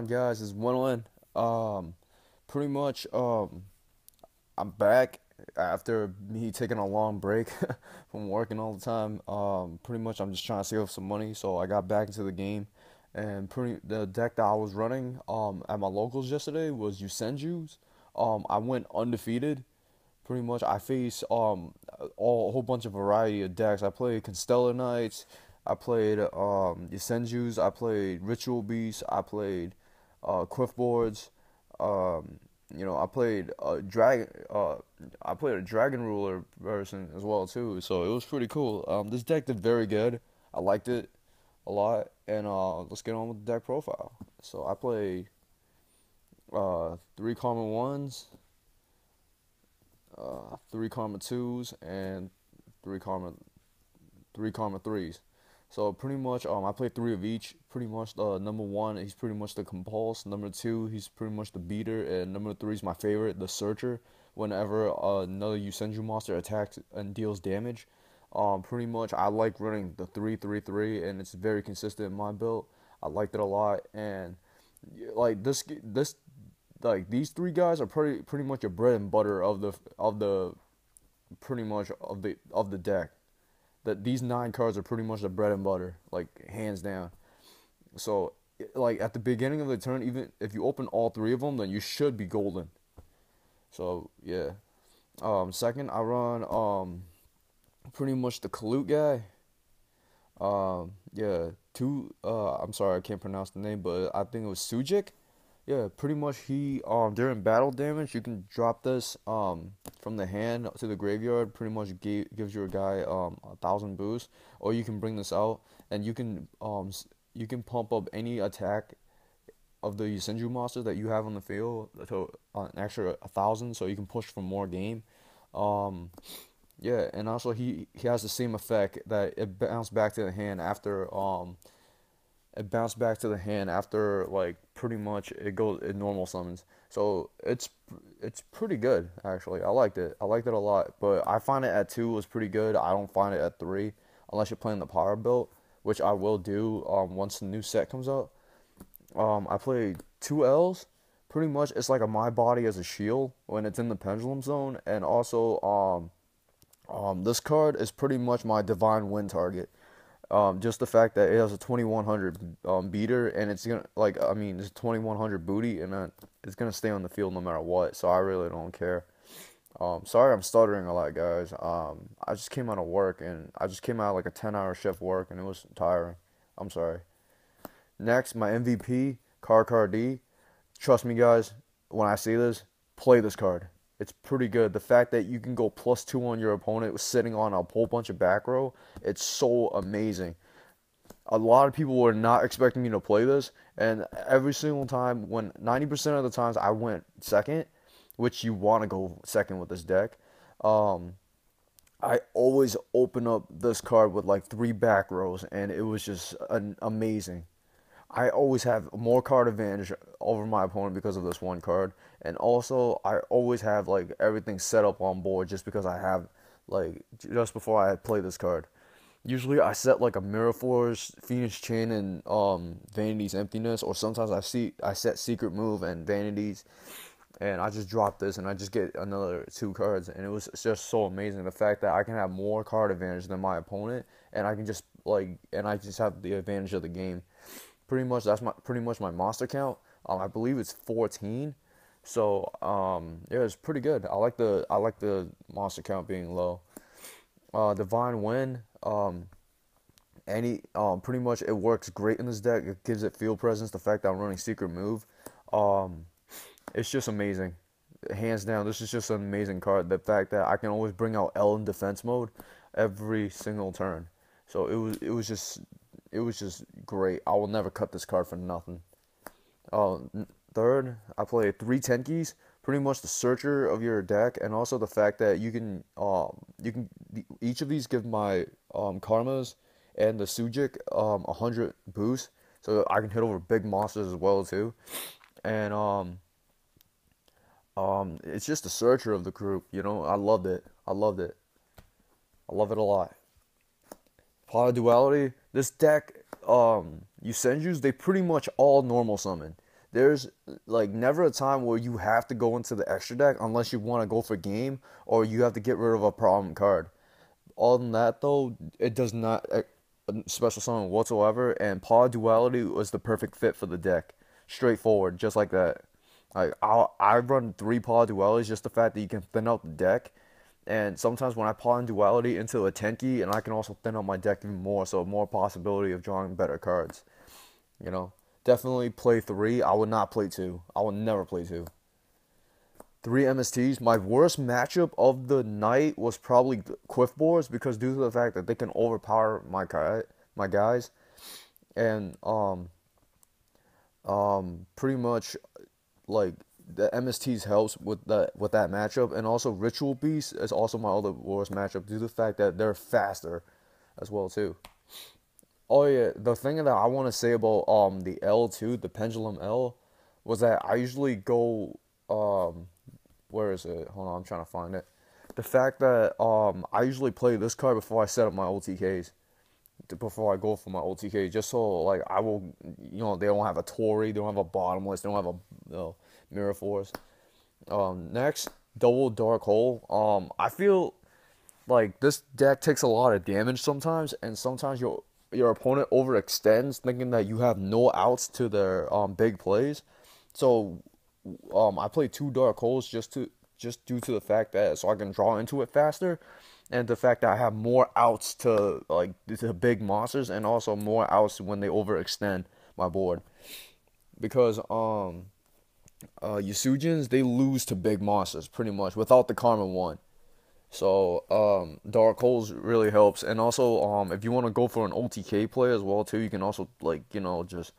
on, guys? It's Winlin. Um, Pretty much, I'm back after me taking a long break from working all the time. Pretty much, I'm just trying to save up some money, so I got back into the game. And the deck that I was running at my locals yesterday was yosenju's. I went undefeated. Pretty much, I faced a whole bunch of variety of decks. I played Constellar Knights, I played yosenju's, I played Ritual Beasts, I played Quiff Boards. Um, I played a Dragon Ruler version as well too. So it was pretty cool. This deck did very good. I liked it a lot, and let's get on with the deck profile. So I play three Karma ones, three Karma twos, and three Karma threes. So pretty much, I play three of each. Pretty much, number one, he's pretty much the compulse. Number two, he's pretty much the beater, and number three is my favorite, the searcher. Whenever another yosenju monster attacks and deals damage, pretty much I like running the 3-3-3, and it's very consistent in my build. I liked it a lot, and like this like these three guys are pretty much your bread and butter of the pretty much of the deck. That these nine cards are pretty much the bread and butter, like hands down. So, like at the beginning of the turn, even if you open all three of them, then you should be golden. So yeah. Second, I run pretty much the Kalut guy. Yeah, two. I'm sorry, I can't pronounce the name, but I think it was Sujik. Yeah, pretty much he during battle damage you can drop this from the hand to the graveyard. Pretty much gives your guy 1,000 boost, or you can bring this out and you can pump up any attack of the yosenju monster that you have on the field to an extra 1,000, so you can push for more game. Um, yeah, and also he has the same effect that it bounced back to the hand after like pretty much it goes in normal summons. So it's pretty good actually. I liked it. I liked it a lot. But I find it at 2 was pretty good. I don't find it at 3 unless you're playing the power build, which I will do once the new set comes out. I played 2 L's. Pretty much it's like a my body as a shield when it's in the pendulum zone, and also this card is pretty much my divine win target. Just the fact that it has a 2100 beater, and it's gonna it's 2100 booty, and it's gonna stay on the field no matter what. So I really don't care. Sorry, I'm stuttering a lot, guys. I just came out of work, and I just came out like a 10-hour shift work, and it was tiring. I'm sorry. Next, my MVP, Car D. Trust me, guys, when I say this, play this card. It's pretty good. The fact that you can go +2 on your opponent sitting on a whole bunch of back row, it's so amazing. A lot of people were not expecting me to play this, and every single time, when 90% of the times I went second, which you want to go second with this deck, I always open up this card with like 3 back rows, and it was just amazing. I always have more card advantage over my opponent because of this one card, and also I always have like everything set up on board just because I have like just before I play this card. Usually I set like a Mirror Force, Phoenix Chain, and Vanity's Emptiness, or sometimes I set Secret Move and Vanity's, and I just drop this and I just get another 2 cards, and it was just so amazing the fact that I can have more card advantage than my opponent, and I can just I just have the advantage of the game. Pretty much that's pretty much my monster count. I believe it's 14. So yeah, it's pretty good. I like the monster count being low. Divine Wind. Pretty much it works great in this deck. It gives it field presence. The fact that I'm running Secret Move, it's just amazing. Hands down, this is just an amazing card. The fact that I can always bring out L in defense mode every single turn. So it was just great. I will never cut this card for nothing. Third, I play 3 Tenkis, pretty much the searcher of your deck, and also the fact that each of these give my karmas and the Sujik 100 boost, so I can hit over big monsters as well too. And it's just the searcher of the group. I loved it. I loved it. I love it a lot. Pot of Duality. This deck, yosenjus, they pretty much all normal summon. There's like never a time where you have to go into the extra deck unless you want to go for game or you have to get rid of a problem card. Other than that, though, it does not special summon whatsoever, and Paw Duality was the perfect fit for the deck. Straightforward, just like that. I run 3 Paw Dualities, just the fact that you can thin out the deck, and sometimes when I Paw in Duality into a Tenki, and I can also thin out my deck even more, so more possibility of drawing better cards. You know, definitely play 3. I would not play 2. I would never play 2. 3 MSTs. My worst matchup of the night was probably Quiff Boars because due to the fact that they can overpower my guys, and pretty much like the MSTs helps with that matchup, and also Ritual Beast is also my other worst matchup due to the fact that they're faster as well too. Oh yeah, the thing that I want to say about the L2, the Pendulum L, was that I usually go where is it? Hold on, I'm trying to find it. The fact that I usually play this card before I set up my OTKs, before I go for my OTK, just so like I will, they don't have a Tori, they don't have a Bottomless, they don't have a Mirror Force. Next, Double Dark Hole. I feel like this deck takes a lot of damage sometimes, and sometimes your opponent overextends, thinking that you have no outs to their big plays. So I play 2 Dark Holes just due to the fact that so I can draw into it faster, and the fact that I have more outs to like the big monsters, and also more outs when they overextend my board. Because Yusujins, they lose to big monsters pretty much without the Karma 1. So Dark Holes really helps, and also if you want to go for an OTK play as well too, you can also like just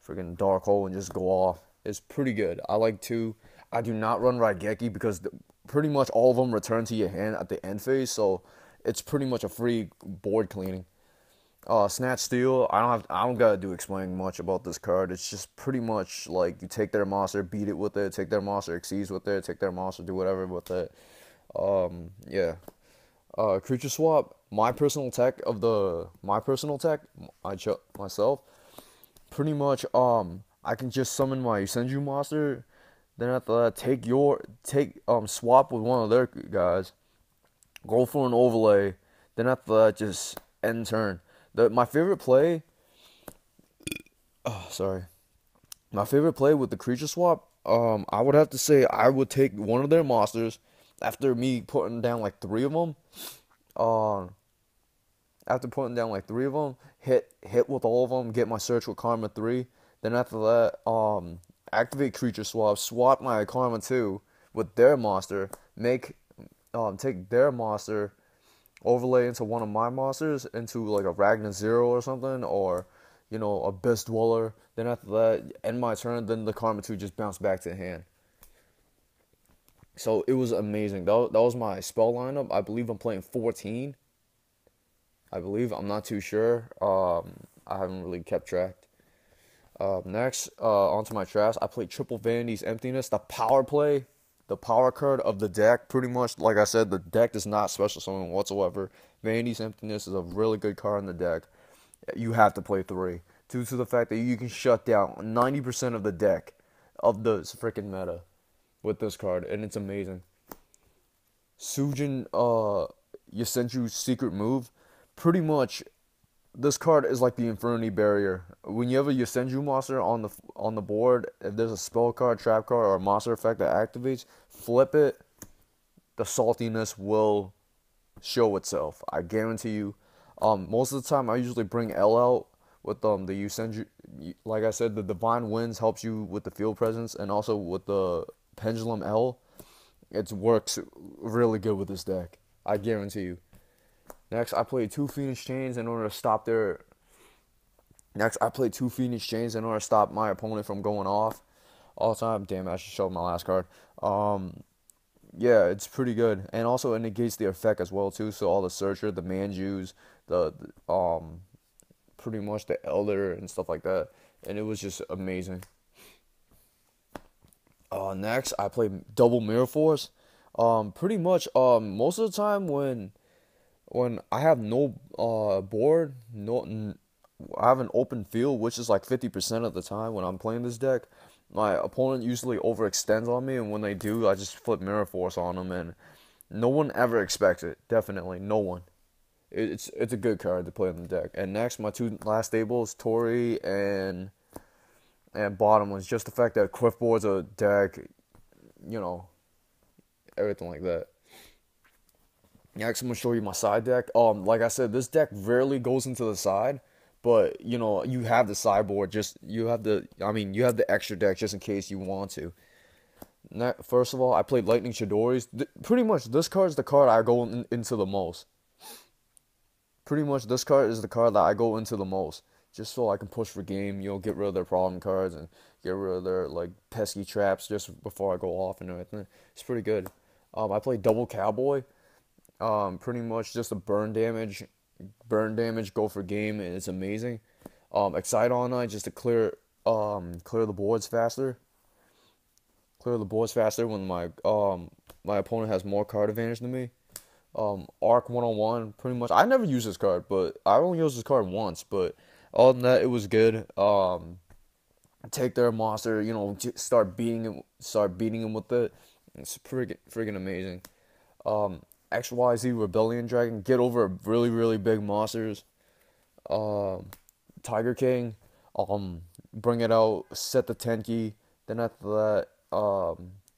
freaking Dark Hole and just go off. It's pretty good. I like to. I do not run Raigeki because pretty much all of them return to your hand at the end phase, so it's pretty much a free board cleaning. Snatch Steel. I don't gotta do explaining much about this card. It's just pretty much like you take their monster, beat it with it, take their monster, exceeds with it, take their monster, do whatever with it. Yeah. Creature swap. My personal tech. I chose myself. Pretty much. I can just summon my yosenju monster. Then after that, swap with one of their guys. Go for an overlay. Then after that, just end turn. My favorite play. Oh, sorry. My favorite play with the creature swap. I would have to say I would take one of their monsters after me putting down like 3 of them. After putting down like 3 of them, hit with all of them, get my search with Karma 3. Then after that, activate creature swap my Karma 2 with their monster, take their monster, overlay into one of my monsters, into like a Ragnar Zero or something, or Abyss Dweller. Then after that, end my turn, then the Karma 2 just bounce back to hand. So it was amazing. That was my spell lineup. I believe I'm playing 14. I'm not too sure. I haven't really kept track. Next, onto my trash. I played Triple Vanity's Emptiness. The power play, the power card of the deck. Pretty much, like I said, the deck does not special summon whatsoever. Vanity's Emptiness is a really good card in the deck. You have to play 3. Due to the fact that you can shut down 90% of the deck of the freaking meta with this card, and it's amazing. Sujin Yosenju's secret move. Pretty much, this card is like the Infinity Barrier. When you have a Yosenju monster on the board, if there's a spell card, trap card, or a monster effect that activates, flip it. The saltiness will show itself. I guarantee you. Most of the time, I usually bring L out with the Yosenju. Like I said, the Divine Winds helps you with the field presence, and also with the Pendulum L. It works really good with this deck. I guarantee you. Next, I played 2 Phoenix Chains in order to stop my opponent from going off all the time. Damn, I should show my last card. Yeah, it's pretty good, and also it negates the effect as well too. So all the Searcher, the Manjus, the pretty much the Elder and stuff like that, and it was just amazing. Next, I played Double Mirror Force. Pretty much most of the time when I have no board, I have an open field, which is like 50% of the time when I'm playing this deck. My opponent usually overextends on me, and when they do, I just flip Mirror Force on them, and no one ever expects it. Definitely, no one. It's a good card to play in the deck. And next, my two last stables, Tori and Bottomless. Just the fact that Quiff a deck, you know, everything like that. Next, I'm gonna show you my side deck. Like I said, this deck rarely goes into the side, but you know, you have the sideboard. You have the extra deck just in case you want to. First of all, I played Lightning Chidori's. Pretty much, this card is the card I go into the most. Pretty much, this card is the card that I go into the most, just so I can push for game. You know, get rid of their problem cards and get rid of their like pesky traps just before I go off and everything. It's pretty good. I played Double Cowboy. Pretty much just a burn damage, go for game, and it's amazing. Excite All Night just to clear the boards faster. Clear the boards faster when my opponent has more card advantage than me. Arc 101, pretty much. I never used this card, but I only used this card once. But other than that, it was good. Take their monster, you know, start beating him with it. It's friggin' amazing. XYZ Rebellion Dragon, get over really, really big monsters. Tiger King, bring it out, set the Tenki. Then after that,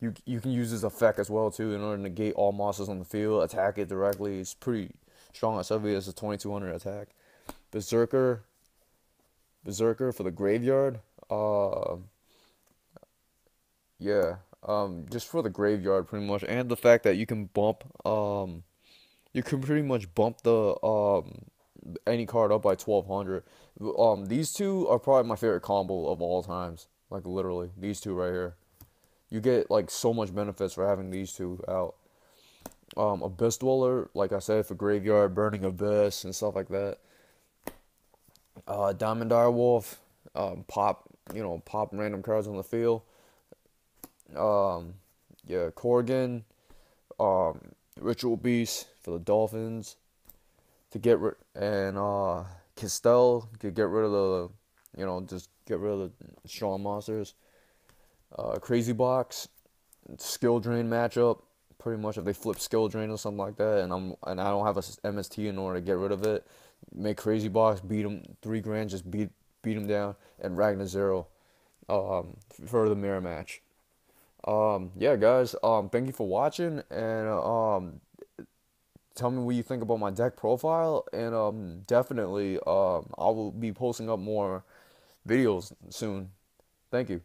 you can use this effect as well too in order to negate all monsters on the field. Attack it directly. It's pretty strong at 70. It's a 2200 attack. Berserker, Berserker for the graveyard. Yeah. Just for the graveyard pretty much, and the fact that you can pretty much bump the any card up by 1200. These two are probably my favorite combo of all times. Like literally, these two right here. You get like so much benefits for having these two out. Abyss Dweller, like I said, for graveyard, Burning Abyss and stuff like that. Diamond Direwolf, pop random cards on the field. Yeah, Corgan, Ritual Beast for the Dolphins to get rid, and Castell to get rid of just get rid of the strong monsters. Crazy Box, skill drain matchup. Pretty much if they flip skill drain or something like that, and I don't have a MST in order to get rid of it, make Crazy Box beat them 3 grand, just beat them down, and Ragnar Zero, for the mirror match. Yeah, guys. Thank you for watching, and tell me what you think about my deck profile, and definitely I will be posting up more videos soon. Thank you.